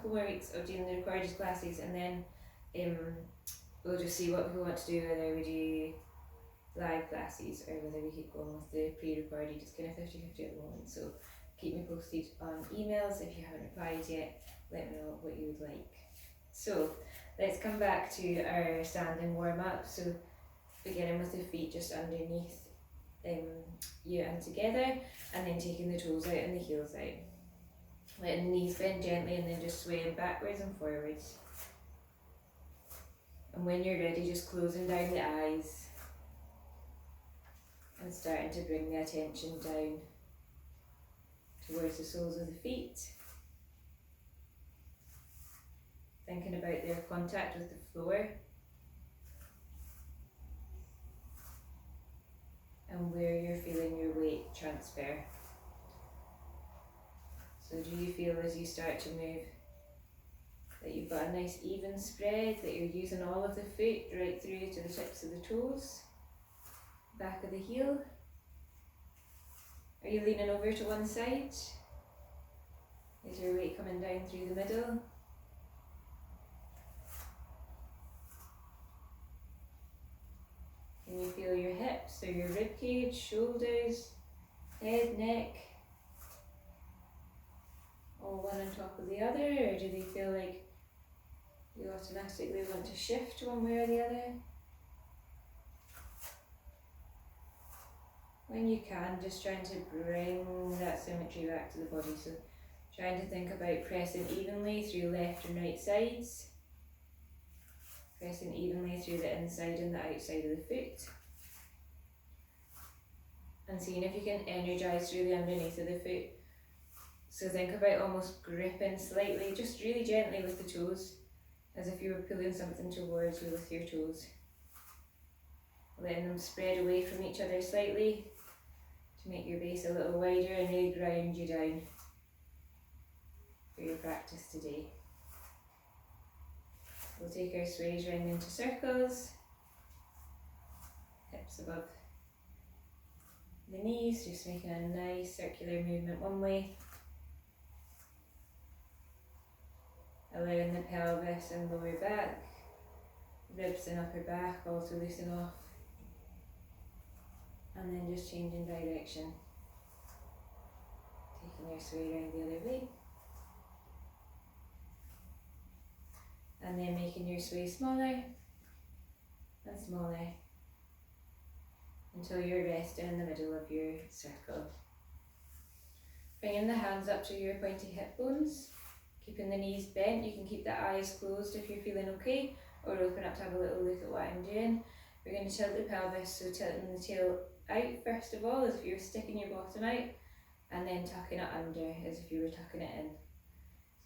couple more weeks of doing the recorded classes, and then we'll just see what we want to do, whether we do live classes or whether we keep going with the pre-recorded. It's kind of 50-50 at the moment, so keep me posted on emails. If you haven't replied yet, let me know what you would like. So let's come back to our standing warm-up. So beginning with the feet just underneath you and together, and then taking the toes out and the heels out. Letting the knees bend gently and then just swaying backwards and forwards. And when you're ready, just closing down the eyes and starting to bring the attention down towards the soles of the feet. Thinking about their contact with the floor and where you're feeling your weight transfer. So do you feel as you start to move that you've got a nice even spread, that you're using all of the foot right through to the tips of the toes, back of the heel? Are you leaning over to one side? Is your weight coming down through the middle? Can you feel your hips or your rib cage, shoulders, head, neck, all one on top of the other, or do they feel like you automatically want to shift one way or the other? When you can, just trying to bring that symmetry back to the body. So trying to think about pressing evenly through left and right sides, pressing evenly through the inside and the outside of the foot, and seeing if you can energize through the underneath of the foot. So think about almost gripping slightly, just really gently with the toes, as if you were pulling something towards you with your toes. Letting them spread away from each other slightly to make your base a little wider and really ground you down for your practice today. We'll take our sways round into circles, hips above the knees, just making a nice circular movement one way. Allowing the pelvis and lower back, ribs and upper back all to loosen off. And then just changing direction. Taking your sway around the other way. And then making your sway smaller and smaller until you're resting in the middle of your circle. Bringing the hands up to your pointy hip bones. Keeping the knees bent. You can keep the eyes closed if you're feeling okay, or open up to have a little look at what I'm doing. We're going to tilt the pelvis, so tilting the tail out first of all, as if you're sticking your bottom out, and then tucking it under as if you were tucking it in.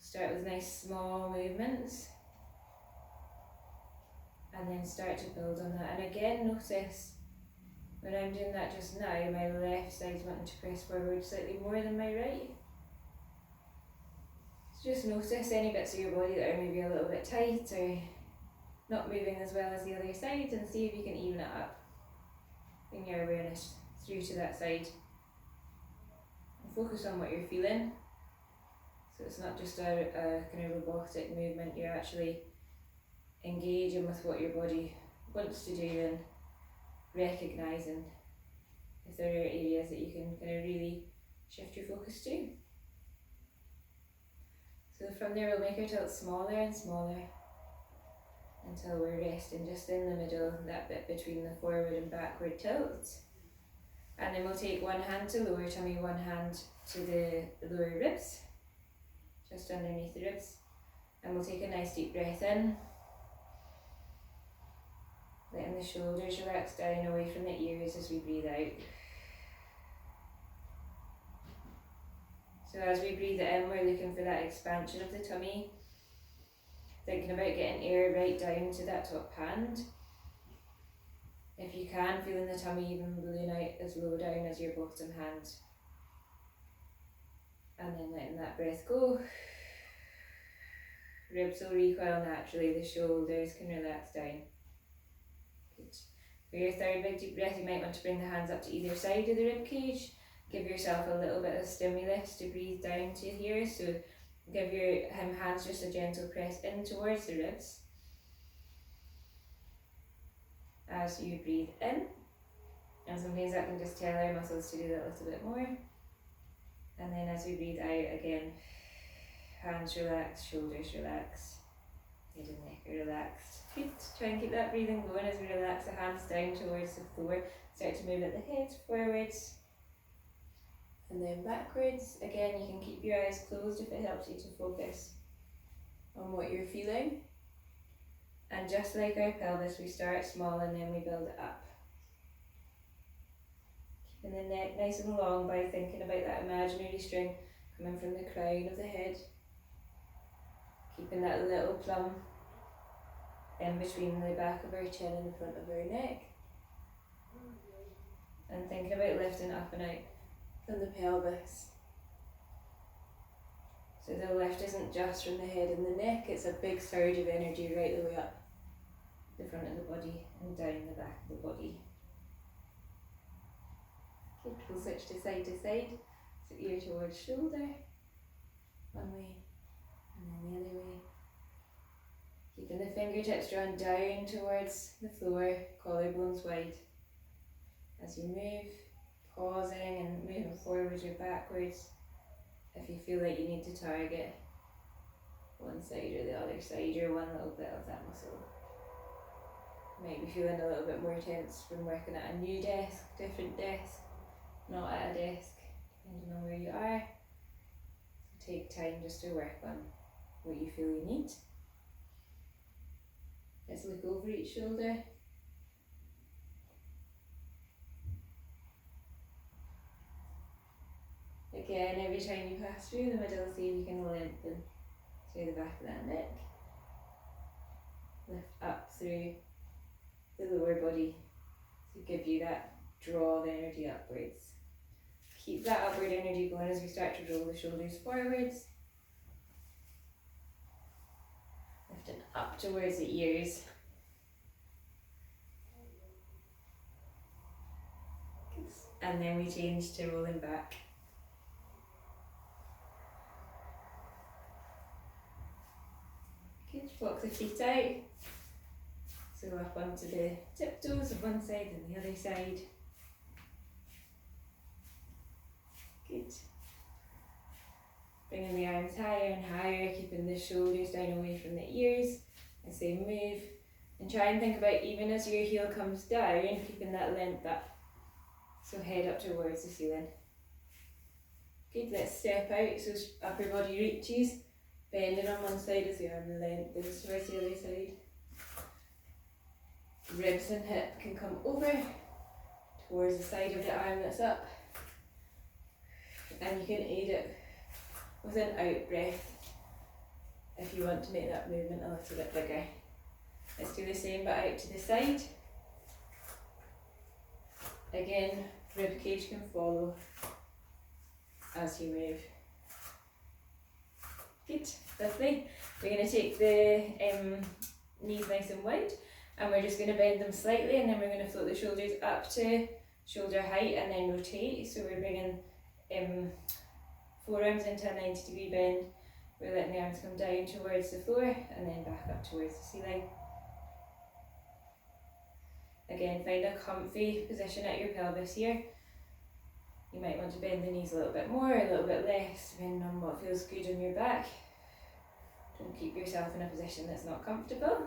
So start with nice small movements, and then start to build on that. And again, notice when I'm doing that just now, my left side's wanting to press forward slightly more than my right. Just notice any bits of your body that are maybe a little bit tight or not moving as well as the other side, and see if you can even it up. Bring your awareness through to that side and focus on what you're feeling. So it's not just a kind of robotic movement, you're actually engaging with what your body wants to do and recognising if there are areas that you can kind of really shift your focus to. So from there we'll make our tilt smaller and smaller until we're resting just in the middle, that bit between the forward and backward tilts. And then we'll take one hand to lower tummy, one hand to the lower ribs, just underneath the ribs. And we'll take a nice deep breath in, letting the shoulders relax down away from the ears as we breathe out. So as we breathe in, we're looking for that expansion of the tummy, thinking about getting air right down to that top hand. If you can, feeling the tummy even balloon out as low down as your bottom hand. And then letting that breath go. Ribs will recoil naturally, the shoulders can relax down. Good. For your third big deep breath, you might want to bring the hands up to either side of the rib cage. Give yourself a little bit of stimulus to breathe down to here. So Give your hands just a gentle press in towards the ribs. As you breathe in, and sometimes that can just tell our muscles to do that a little bit more. And then as we breathe out again, hands relax, shoulders relax, head and neck are relaxed. Good. Try and keep that breathing going as we relax the hands down towards the floor. Start to move at the head forwards and then backwards. Again, you can keep your eyes closed if it helps you to focus on what you're feeling. And just like our pelvis, we start small and then we build it up. Keeping the neck nice and long by thinking about that imaginary string coming from the crown of the head. Keeping that little plum in between the back of our chin and the front of our neck. And thinking about lifting up and out from the pelvis. So the lift isn't just from the head and the neck, it's a big surge of energy right the way up the front of the body and down the back of the body. Good, we'll switch to side, so ear towards shoulder, one way and then the other way. Keeping the fingertips drawn down towards the floor, collarbones wide. As you move, pausing and moving forwards or backwards if you feel like you need to target one side or the other side or one little bit of that muscle. You might be feeling a little bit more tense from working at a new desk, different desk, not at a desk, depending on where you are. So take time just to work on what you feel you need. Let's look over each shoulder. Again, every time you pass through the middle, see if you can lengthen through the back of that neck. Lift up through the lower body to give you that draw of energy upwards. Keep that upward energy going as we start to roll the shoulders forwards. Lifting up towards the ears. And then we change to rolling back. Good, walk the feet out. So up onto the tiptoes of one side and the other side. Good. Bringing the arms higher and higher, keeping the shoulders down away from the ears as they move. And try and think about, even as your heel comes down, keeping that length up. So head up towards the ceiling. Good, let's step out so upper body reaches. Bending on one side as the arm lengthens towards the other side. Ribs and hip can come over towards the side of the arm that's up. And you can aid it with an out breath if you want to make that movement a little bit bigger. Let's do the same but out to the side. Again, rib cage can follow as you move. Good, lovely. We're going to take the knees nice and wide and we're just going to bend them slightly and then we're going to float the shoulders up to shoulder height and then rotate. So we're bringing forearms into a 90-degree bend. We're letting the arms come down towards the floor and then back up towards the ceiling. Again, find a comfy position at your pelvis here. You might want to bend the knees a little bit more, a little bit less, depending on what feels good on your back. Don't keep yourself in a position that's not comfortable.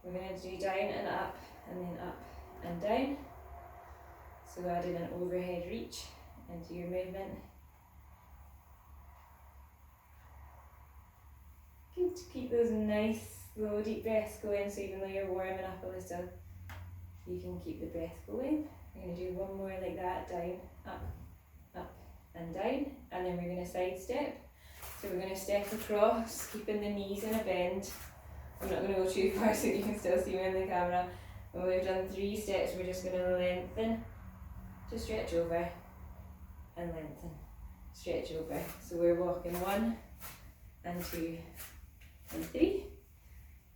We're going to do down and up, and then up and down. So adding an overhead reach into your movement. Good, keep those nice, slow, deep breaths going, so even though you're warming up a little, you can keep the breath going. We're going to do one more like that, down, up and down, and then we're going to side step. So we're going to step across, keeping the knees in a bend. I'm not going to go too far so you can still see me on the camera. When we've done 3 steps, we're just going to lengthen to stretch over and lengthen, stretch over. So we're walking 1 and 2 and 3.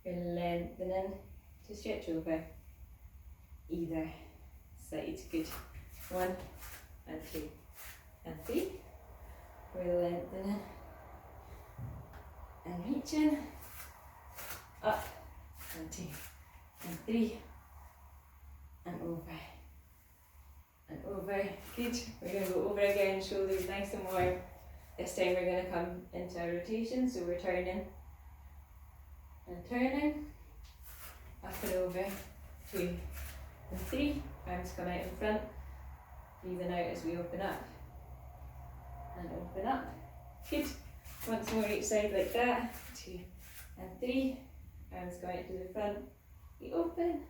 We're lengthening to stretch over either side. Good. 1 and 2 and 3. We're lengthening and reaching, up, and 2, and 3, and over, and over. Good. We're going to go over again, shoulders nice and warm. This time we're going to come into a rotation, so we're turning, and turning, up and over, 2, and 3, arms come out in front, breathing out as we open up, and open up. Good. Once more each side like that, 2 and 3, arms go out to the front, we open,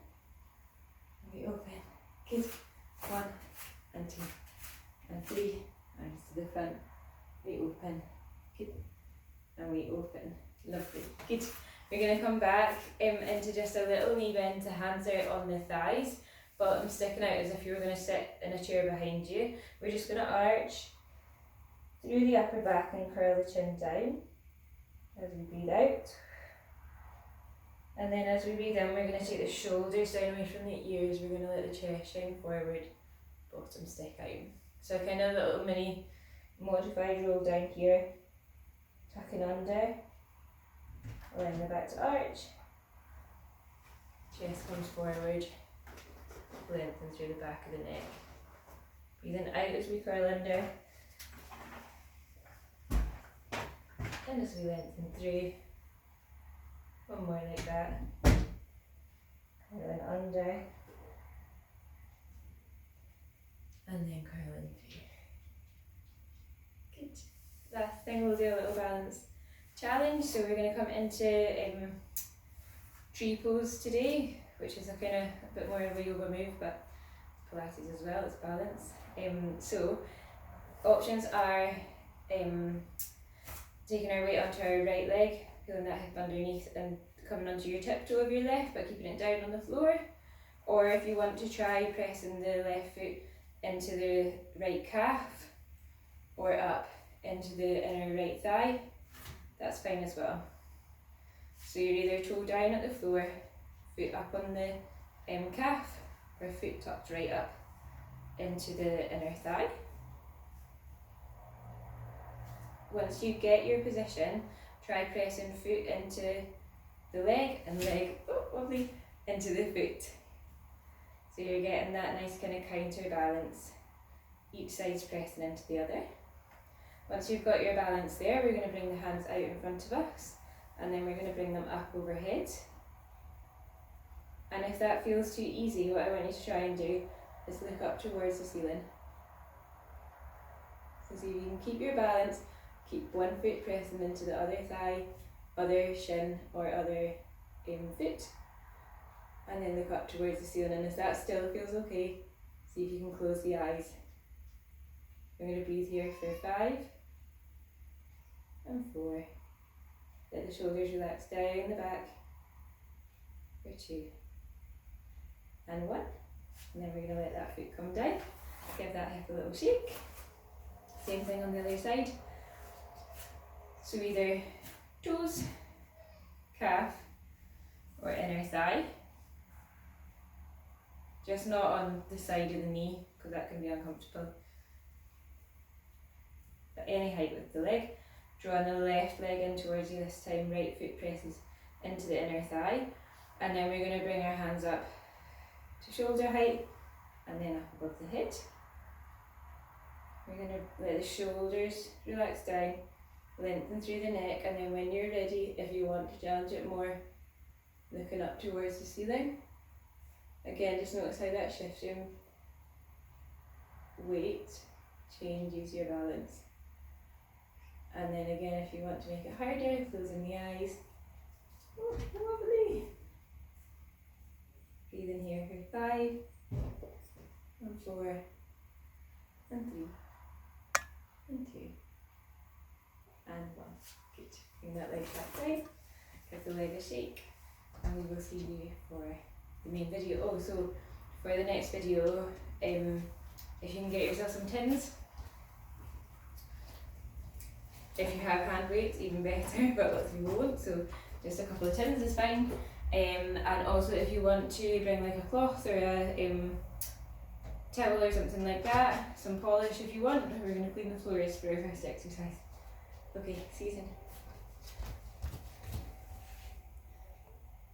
and we open. Good. 1 and 2 and 3, arms to the front, we open. Good. And we open. Lovely. Good. We're going to come back into just a little knee bend to hands out on the thighs, bottom sticking out as if you were going to sit in a chair behind you. We're just going to arch through the upper back and curl the chin down as we breathe out. And then as we breathe in, we're going to take the shoulders down away from the ears. We're going to let the chest shine forward, bottom stick out. So kind of a little mini modified roll down here, tucking under, allowing the back to arch, chest comes forward, lengthen through the back of the neck. Breathing out as we curl under, and as we lengthen through, one more like that, curling under, and then curling through. Good. Last thing, we'll do a little balance challenge. So we're going to come into tree pose today, which is a kind of a bit more of a yoga move, but Pilates as well, it's balance. So options are taking our weight onto our right leg, pulling that hip underneath and coming onto your tiptoe of your left but keeping it down on the floor, or if you want to try pressing the left foot into the right calf or up into the inner right thigh, that's fine as well. So you're either toe down at the floor, foot up on the calf, or foot tucked right up into the inner thigh. Once you get your position, try pressing foot into the leg and leg, oh lovely, into the foot. So you're getting that nice kind of counterbalance. Each side's pressing into the other. Once you've got your balance there, we're going to bring the hands out in front of us, and then we're going to bring them up overhead. And if that feels too easy, what I want you to try and do is look up towards the ceiling. So see if you can keep your balance, keep one foot pressing into the other thigh, other shin or other foot, and then look up towards the ceiling. And if that still feels okay, see if you can close the eyes. We're going to breathe here for 5 and 4. Let the shoulders relax down the back for 2 and 1. And then we're going to let that foot come down. Give that hip a little shake. Same thing on the other side. So either toes, calf, or inner thigh. Just not on the side of the knee, because that can be uncomfortable. But any height with the leg. Drawing the left leg in towards you this time, right foot presses into the inner thigh. And then we're going to bring our hands up to shoulder height, and then up above the head. We're going to let the shoulders relax down, lengthen through the neck, and then when you're ready, if you want to challenge it more, looking up towards the ceiling. Again, just notice how that shifting weight changes your balance. And then again, if you want to make it harder, closing the eyes. Oh, lovely. Breathe in here for 5 and 4 and 3 and 2 and 1. Good. Bring that leg back down. Give the leg a shake, and we will see you for the main video. Oh, so for the next video, if you can get yourself some tins. If you have hand weights, even better, but lots of people won't, so just a couple of tins is fine. And also if you want to bring like a cloth or a towel or something like that, some polish if you want. We're going to clean the floors for our first exercise. Okay, see you soon.